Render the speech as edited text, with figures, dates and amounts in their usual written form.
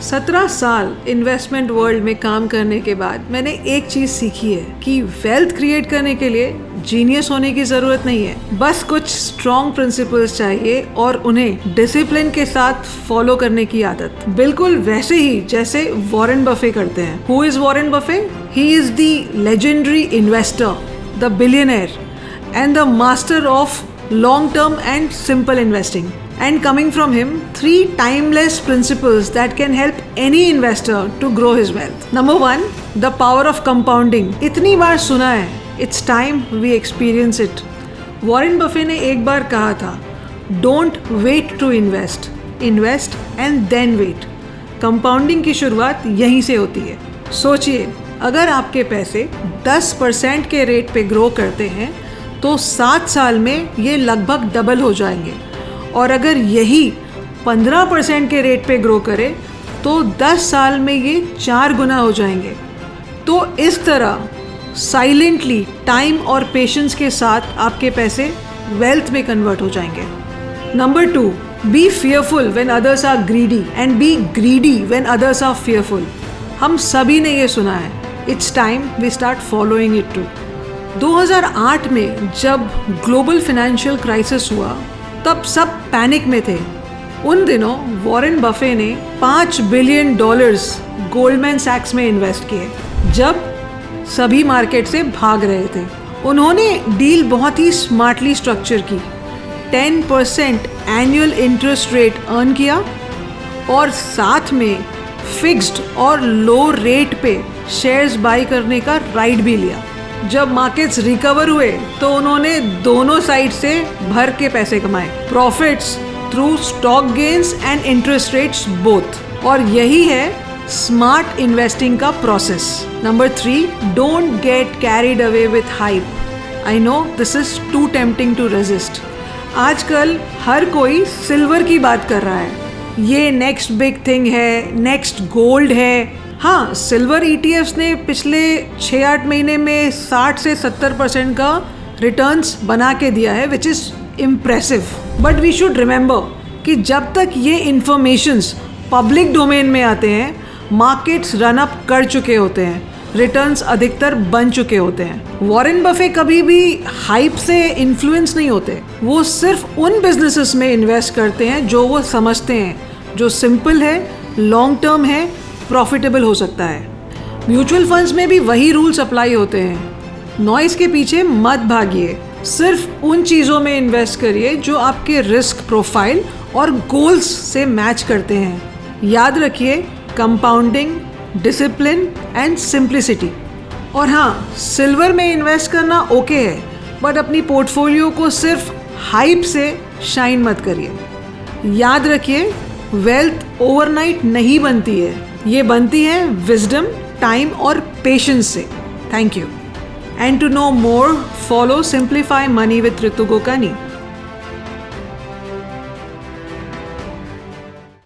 17 साल investment world में काम करने के बाद मैंने एक चीज सीखी है कि वेल्थ क्रिएट करने के लिए जीनियस होने की जरूरत नहीं है, बस कुछ स्ट्रॉन्ग प्रिंसिपल्स चाहिए और उन्हें डिसिप्लिन के साथ फॉलो करने की आदत, बिल्कुल वैसे ही जैसे वॉरेन बफे करते हैं। Who is Warren Buffett? He is the legendary investor, the billionaire and the master of long-term and simple investing. And coming from him, 3 timeless principles that can help any investor to grow his wealth. Number 1, the power of compounding. इतनी बार सुना है, it's time we experience it. Warren Buffett ने एक बार कहा था, don't wait to invest, invest and then wait. Compounding की शुरुआत यहीं से होती है। सोचिए, अगर आपके पैसे 10% के रेट पे ग्रो करते हैं तो 7 साल में ये लगभग डबल हो जाएंगे, और अगर यही 15% के रेट पे ग्रो करे तो 10 साल में ये 4 गुना हो जाएंगे। तो इस तरह साइलेंटली टाइम और पेशेंस के साथ आपके पैसे वेल्थ में कन्वर्ट हो जाएंगे। Number 2, be fearful when others are greedy and be greedy when others are fearful. हम सभी ने ये सुना है, it's time we start following it too. 2008 में जब ग्लोबल फाइनेंशियल क्राइसिस हुआ तब सब पैनिक में थे। उन दिनों वॉरेन बफे ने $5 बिलियन गोल्डमैन सैक्स में इन्वेस्ट किए जब सभी मार्केट से भाग रहे थे। उन्होंने डील बहुत ही स्मार्टली स्ट्रक्चर की, 10% एनुअल इंटरेस्ट रेट अर्न किया और साथ में फिक्स्ड और लो रेट पे शेयर्स बाई करने का राइट भी लिया। जब मार्केट्स रिकवर हुए तो उन्होंने दोनों साइड से भर के पैसे कमाए, profits through stock gains and interest rates both. और यही है स्मार्ट इन्वेस्टिंग का process. Number 3, don't get carried away with hype. I know this is too tempting to resist. आजकल हर कोई सिल्वर की बात कर रहा है, ये नेक्स्ट बिग थिंग है, नेक्स्ट गोल्ड है। हाँ, सिल्वर ETFs ने पिछले 6-8 महीने में 60 से 70% का रिटर्न्स बना के दिया है, which is impressive. But we should remember कि जब तक ये इंफॉर्मेशंस पब्लिक डोमेन में आते हैं, मार्केट्स रन अप कर चुके होते हैं, रिटर्न्स अधिकतर बन चुके होते हैं। वॉरेन बफे कभी भी हाइप से इन्फ्लुएंस नहीं होते, वो सिर्फ उन बिजनेसेस में इन्वेस्ट करते हैं जो वो समझते हैं, जो सिंपल है, लॉन्ग टर्म है, प्रॉफिटेबल हो सकता है। म्यूचुअल फंड्स में भी वही रूल्स अप्लाई होते हैं। नॉइज़ के पीछे मत भागिए, सिर्फ उन चीज़ों में इन्वेस्ट करिए जो आपके रिस्क प्रोफाइल और गोल्स से मैच करते हैं। याद रखिए, कंपाउंडिंग, डिसिप्लिन एंड सिंप्लिसिटी। और हाँ, सिल्वर में इन्वेस्ट करना ओके है, बट अपनी पोर्टफोलियो को सिर्फ हाइप से शाइन मत करिए। याद रखिए, वेल्थ ओवरनाइट नहीं बनती है, ये बनती है विजडम, टाइम और पेशेंस से। Thank you. And to know more, follow simplify money with Ritu Gokani.